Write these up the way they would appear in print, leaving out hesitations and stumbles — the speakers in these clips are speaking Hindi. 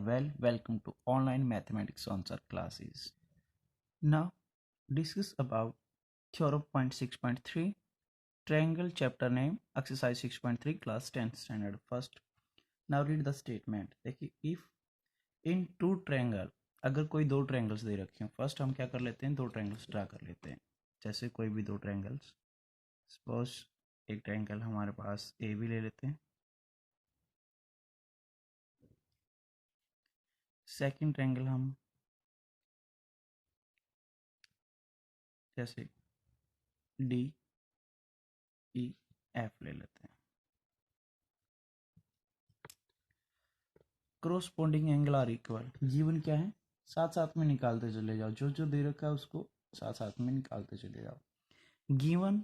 welcome to online mathematics answer classes. Now discuss about theorem point 6.3 triangle chapter name exercise 6.3 class 10th standard first. Now read the statement. देखिए if in two triangle, अगर कोई दो ट्रायंगल्स दे रखे हैं, फर्स्ट हम क्या कर लेते हैं, दो ट्रायंगल्स ड्रा कर लेते हैं. जैसे कोई भी दो ट्रायंगल्स, सपोज एक ट्रायंगल हमारे पास ए बी ले लेते हैं, सेकंड ट्रायंगल हम जैसे डी ई एफ ले लेते हैं. Corresponding angle are equal, given क्या है, साथ साथ में निकालते चले जाओ, जो जो दे रखा है उसको साथ साथ में निकालते चले जाओ. Given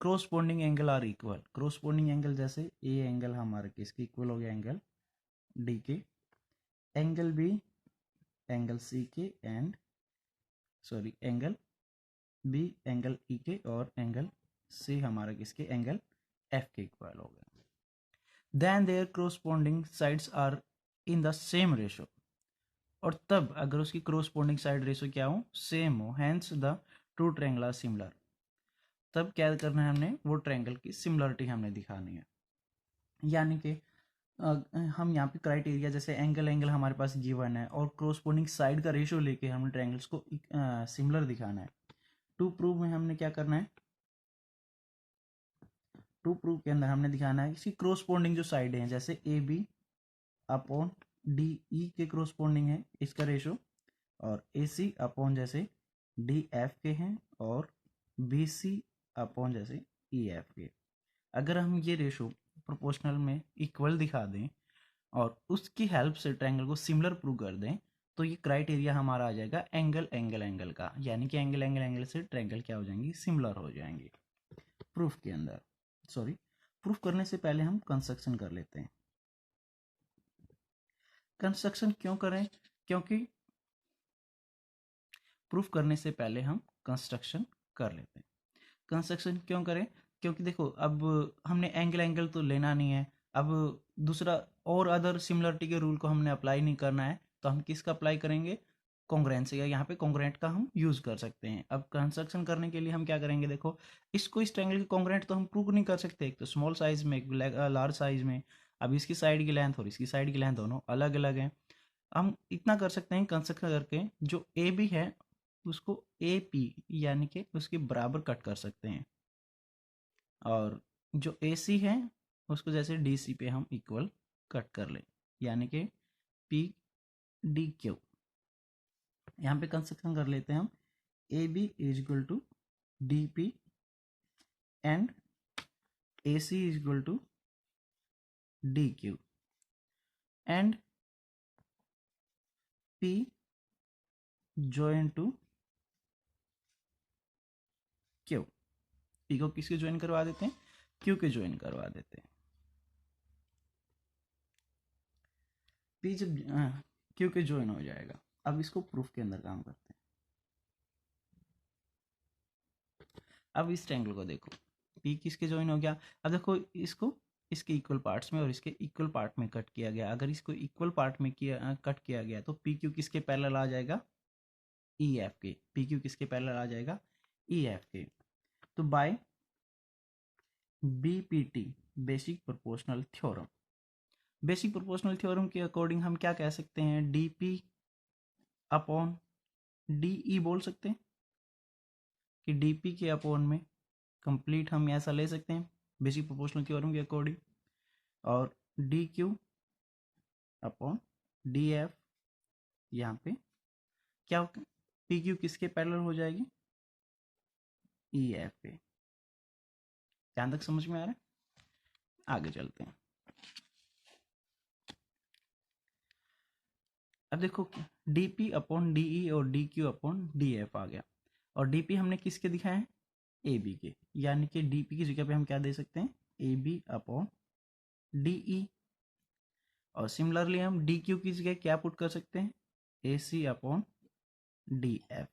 corresponding angle are equal, corresponding angle जैसे ए एंगल हमारे किसके इक्वल हो गया, एंगल डी के, एंगल बी एंगल सी के, and sorry angle B angle E के, और एंगल सी हमारा किसके, एंगल एफ के इक्वल हो गया. Then their corresponding sides are in the same ratio, और तब अगर उसकी क्रॉसपोंडिंग साइड रेशो क्या हो, सेम हो, hence the two triangle are similar, तब क्या करना है हमने, वो ट्रायंगल की सिमिलरिटी हमने दिखानी है. यानी कि हम यहाँ पे क्राइटेरिया जैसे एंगल हमारे पास गिवन है और क्रॉसपोंडिंग साइड का रेशो लेके हमने ट्रायंगल्स को सिमिलर दिखाना है. टू प्रूव में हमने क्या करना है, टू प्रूव के अंदर हमने दिखाना है इसकी क्रॉसपोंडिंग जो साइड है, जैसे A B upon D E के क्रॉसपोंडिंग है इसका रेशो, और ए सी अपॉन जैसे डी एफ के हैं, और बी सी अपॉन जैसे ई एफ के. अगर हम ये रेशो प्रोपोर्शनल में इक्वल दिखा दें और उसकी हेल्प से ट्रायंगल को सिमिलर प्रूव कर दें, तो ये क्राइटेरिया हमारा आ जाएगा एंगल का, यानी कि एंगल से ट्रायंगल क्या हो जाएंगी, सिमिलर हो जाएंगे. प्रूफ के अंदर सॉरी प्रूफ करने से पहले हम कंस्ट्रक्शन कर लेते हैं. कंस्ट्रक्शन क्यों करें, क्योंकि प्रूफ करने से पहले हम कंस्ट्रक्शन कर लेते हैं. कंस्ट्रक्शन क्यों करें, क्योंकि देखो अब हमने एंगल तो लेना नहीं है, अब दूसरा और अदर सिमिलरिटी के रूल को हमने अप्लाई नहीं करना है, तो हम किसका अप्लाई करेंगे, कॉन्ग्रुएंस, या यहाँ पे कॉन्ग्रुएंट का हम यूज कर सकते हैं. अब कंस्ट्रक्शन करने के लिए हम क्या करेंगे, देखो इसको इस ट्रायंगल के कॉन्ग्रुएंट तो हम प्रूव नहीं कर सकते, एक तो स्मॉल साइज में, एक लार्ज साइज में. अब इसकी साइड की लेंथ और इसकी साइड की लेंथ दोनों अलग अलग हैं. हम इतना कर सकते हैं कंस्ट्रक्शन करके, जो ए बी है उसको ए पी यानी कि उसके बराबर कट कर सकते हैं, और जो ए सी है उसको जैसे डी सी पे हम इक्वल कट कर लें, यानी कि पी डी क्यू. यहाँ पे कंस्ट्रक्शन कर लेते हैं हम, A B is equal to D P and A C is equal to D Q and P join to Q. P को किसके ज्वाइन करवा देते हैं, क्यू के ज्वाइन करवा देते हैं. पी जब क्यू के ज्वाइन हो जाएगा, अब इसको प्रूफ के अंदर काम करते हैं. अब इस ट्रायंगल को देखो, पी किसके ज्वाइन हो गया, अब देखो इसको इसके इक्वल पार्ट्स में और इसके इक्वल पार्ट में कट किया गया. अगर इसको इक्वल पार्ट में कट किया गया तो पी क्यू किसके पैरेलल आ जाएगा, ई एफ के. पी क्यू किसके पैरेलल आ जाएगा, ई एफ के. तो by BPT basic proportional theorem, basic proportional theorem के अकॉर्डिंग हम क्या कह सकते हैं, D P upon D E बोल सकते हैं कि डी पी के अपॉन में कंप्लीट हम ऐसा ले सकते हैं बेसिक प्रोपोर्शनल थ्योरम के अकॉर्डिंग, और D Q upon D F, यहाँ पे क्या होगा, पी क्यू किसके पैरेलल हो जाएगी, ई एफ पे. यहाँ तक समझ में आ रहा है, आगे चलते हैं. अब देखो D P upon D E और D Q upon D F आ गया, और डी पी हमने किसके दिखाए हैं, ए बी के, यानी कि डी पी की जगह पे हम क्या दे सकते हैं, A B upon D E, और सिमिलरली हम डी क्यू की जगह क्या पुट कर सकते हैं, A C upon D F.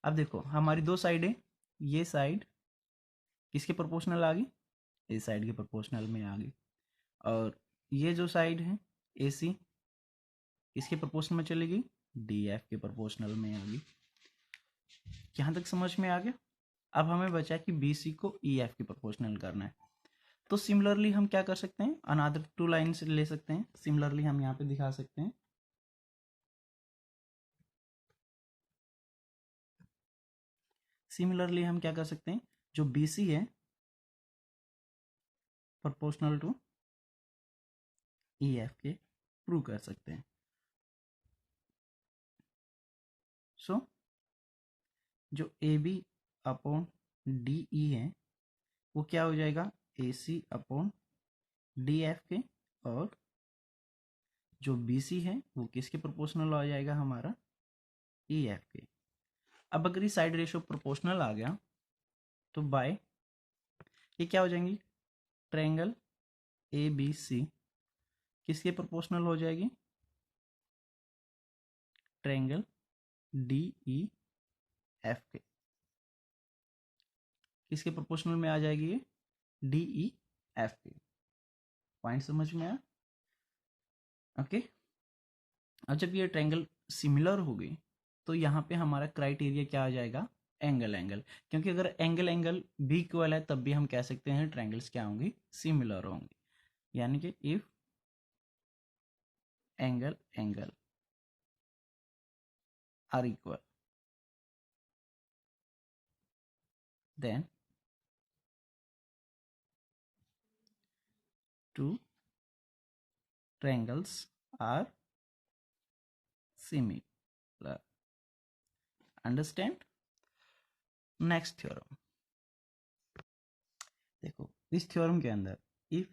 अब देखो हमारी दो साइडें, ये साइड किसके प्रोपोर्शनल आ गई, इस साइड के प्रोपोर्शनल में आ गई, और ये जो साइड है ए सी किसके प्रोपोर्शनल में चलेगी, डी एफ के प्रोपोर्शनल में होगी। यहाँ तक समझ में आ गया। अब हमें बचा कि बी सी को ई एफ के प्रोपोर्शनल करना है। तो सिमिलरली हम क्या कर सकते हैं, अनदर टू लाइन्स ले सकते हैं। सिमिलरली हम यहाँ पे दिखा सकते हैं, सिमिलरली हम क्या कर सकते हैं, जो बी सी है प्रोपोर्शनल टू ई एफ के प्रूव कर सकते हैं। सो जो A B upon D E है वो क्या हो जाएगा, A C upon D F के, और जो बी सी है वो किसके प्रोपोर्शनल आ जाएगा, हमारा ई एफ के। अब अगर ये साइड रेशियो प्रोपोर्शनल आ गया तो बाय ये क्या हो जाएंगी, ट्रायंगल ए बी सी किसके प्रोपोर्शनल हो जाएगी, ट्रायंगल डी ई एफ के। किसके प्रोपोर्शनल में आ जाएगी ये, डी ई एफ के। पॉइंट समझ में आया, ओके। अब जब ये ट्रायंगल सिमिलर होगी तो यहाँ पे हमारा क्राइटेरिया क्या आ जाएगा, एंगल एंगल। क्योंकि अगर एंगल एंगल भी इक्वल है तब भी हम कह सकते हैं ट्रायंगल्स क्या होंगी, सिमिलर होंगी। यानी कि if angle angle are equal then two triangles are similar. Understand? Next theorem. देखो इस थ्योरम के अंदर if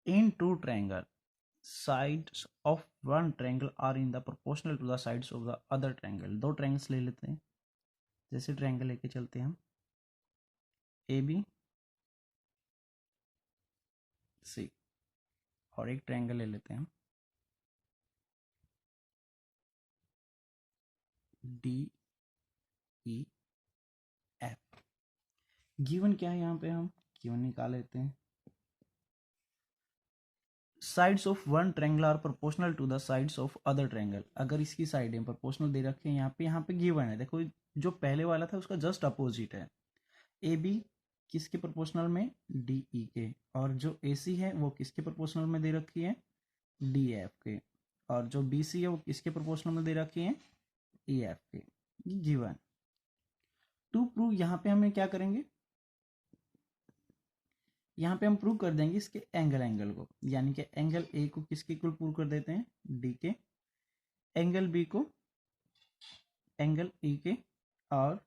in two triangle sides of one triangle are in the proportional to the sides of the other triangle, दो triangles ले लेते हैं। जैसे ट्रायंगल लेके चलते हैं हम ए बी सी, और एक ट्रायंगल ले लेते हैं हम डी ई एफ। गिवन क्या है यहाँ पे, हम गिवन निकाल लेते हैं। Sides of one triangle are proportional to the sides of other triangle. अगर इसकी साइडें प्रोपोर्शनल दे रखे हैं यहाँ पे गिवन है। देखो जो पहले वाला था उसका जस्ट अपोजिट है। ए बी किसके प्रोपोर्शनल में, डी ई के, और जो ए सी है वो किसके प्रोपोर्शनल में दे रखी है, डी एफ के, और जो बी सी है वो किसके प्रोपोर्शनल में दे रखी है, ई एफ के। गिवन टू प्रूव यहाँ पे हमें क्या करेंगे, यहाँ पे हम प्रूव कर देंगे इसके एंगल एंगल को। यानी कि एंगल ए को किसके इक्वल प्रूव कर देते हैं, डी के, एंगल बी को एंगल ई के, और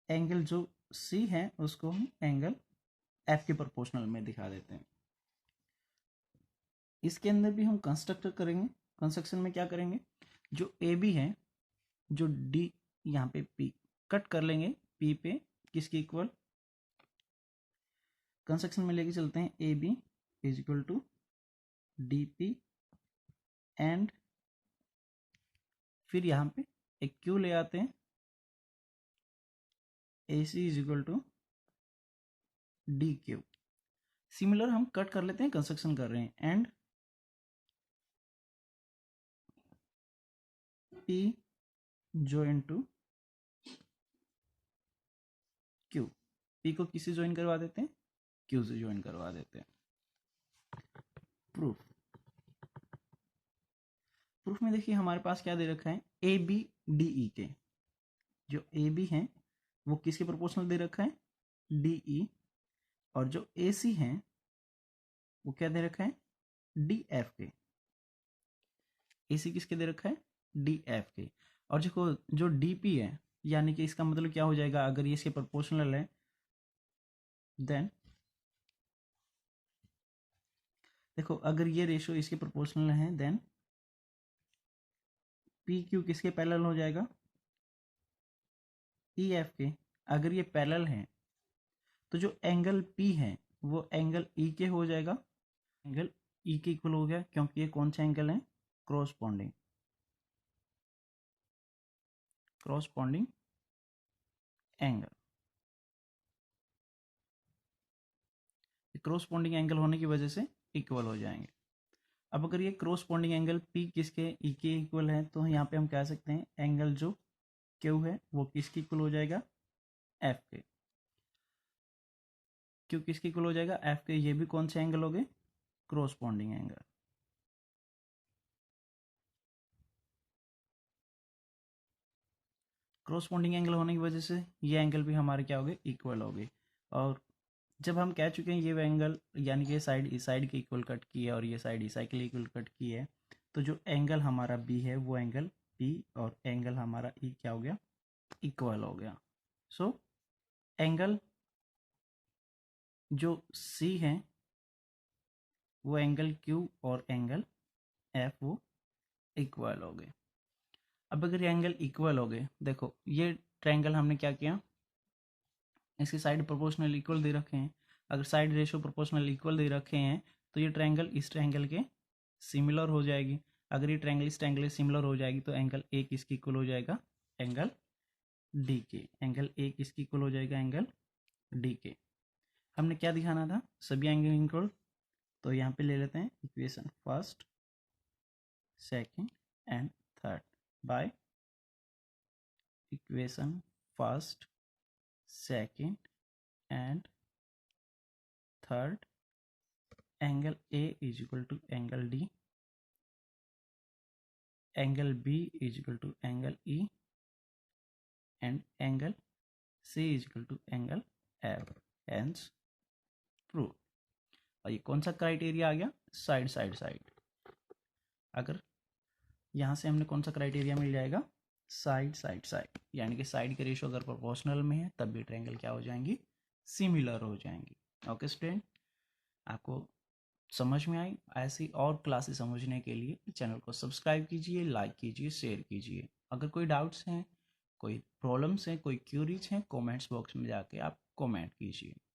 एंगल जो सी है उसको हम एंगल एफ के प्रोपोर्शनल में दिखा देते हैं। इसके अंदर भी हम कंस्ट्रक्ट करेंगे। कंस्ट्रक्शन में क्या करेंगे, जो ए बी है, जो डी यहाँ पे पी कट कर लेंगे, पी पे किसके इक्वल, कंस्ट्रक्शन में लेके चलते हैं A B is equal to D P, and फिर यहाँ पे एक क्यू ले आते हैं, A C is equal to D Q. Similar हम कट कर लेते हैं, कंस्ट्रक्शन कर रहे हैं, and P join to Q. P को किससे ज्वाइन करवा देते हैं, क्यू से ज्वाइन करवा देते हैं। प्रूफ, प्रूफ में देखिए हमारे पास क्या दे रखा है, ए बी डी ई के। जो ए बी है वो किसके प्रोपोर्शनल दे रखा है, डी ई, और जो ए सी है वो क्या दे रखा है, डी एफ के। ए सी किसके दे रखा है, डी एफ के। और देखो जो डी पी है, यानी कि इसका मतलब क्या हो जाएगा, अगर ये इसके प्रोपोर्शनल है देन देखो अगर ये रेशियो इसके प्रोपोर्शनल है देन पी क्यू किसके पैरेलल हो जाएगा, ई एफ के। अगर ये पैरेलल है तो जो एंगल पी है वो एंगल ई के हो जाएगा, एंगल ई के इक्वल हो गया, क्योंकि ये कौन सा एंगल है, corresponding, corresponding angle. Corresponding angle होने की वजह से इक्वल हो जाएंगे। अब अगर ये क्रॉसपोंडिंग एंगल P किसके E के इक्वल है, तो यहाँ पे हम कह सकते हैं एंगल जो Q है वो किसके इक्वल हो जाएगा, F के। Q किसके इक्वल हो जाएगा, F के। ये भी कौन से एंगल हो गए, क्रॉसपोंडिंग एंगल। क्रॉसपोंडिंग एंगल होने की वजह से ये एंगल भी हमारे क्या हो गए, इक्वल हो गए। और जब हम कह चुके हैं ये एंगल, यानी कि ये साइड इस साइड के इक्वल कट की है और ये साइड इस साइड के इक्वल कट की है, तो जो एंगल हमारा बी है वो एंगल पी और एंगल हमारा ई क्या हो गया, इक्वल हो गया। सो एंगल जो सी है वो एंगल क्यू और एंगल एफ वो इक्वल हो गए। अब अगर ये एंगल इक्वल हो गए, देखो ये ट्रायंगल हमने क्या किया, इसकी साइड प्रोपोर्शनल इक्वल दे रखे हैं। अगर साइड रेशो प्रोपोर्शनल इक्वल दे रखे हैं तो ये ट्रायंगल इस ट्रायंगल के सिमिलर हो जाएगी। अगर ये ट्रायंगल इस ट्रायंगल के सिमिलर हो जाएगी तो एंगल ए किसकी इक्वल हो जाएगा, एंगल डी के। एंगल ए किसकी इक्वल हो जाएगा, एंगल डी के। हमने क्या दिखाना था, सभी एंगल इक्वल। तो यहाँ पे ले लेते हैं equation first, second and third by equation first, second and third, angle A is equal to angle D, angle B is equal to angle E and angle C is equal to angle F। Hence prove. और ये कौन सा क्राइटेरिया आ गया, साइड साइड साइड। अगर यहाँ से हमने कौन सा क्राइटेरिया मिल जाएगा, साइड साइड साइड, यानी कि साइड के रेशो अगर प्रोपोर्शनल में है तब भी ट्रायंगल क्या हो जाएंगी, सिमिलर हो जाएंगी। ओके स्टूडेंट, आपको समझ में आई। ऐसी और क्लासेस समझने के लिए चैनल को सब्सक्राइब कीजिए, लाइक कीजिए, शेयर कीजिए। अगर कोई डाउट्स हैं, कोई प्रॉब्लम्स हैं, कोई क्यूरीज हैं, कमेंट्स बॉक्स में जाके आप कमेंट कीजिए।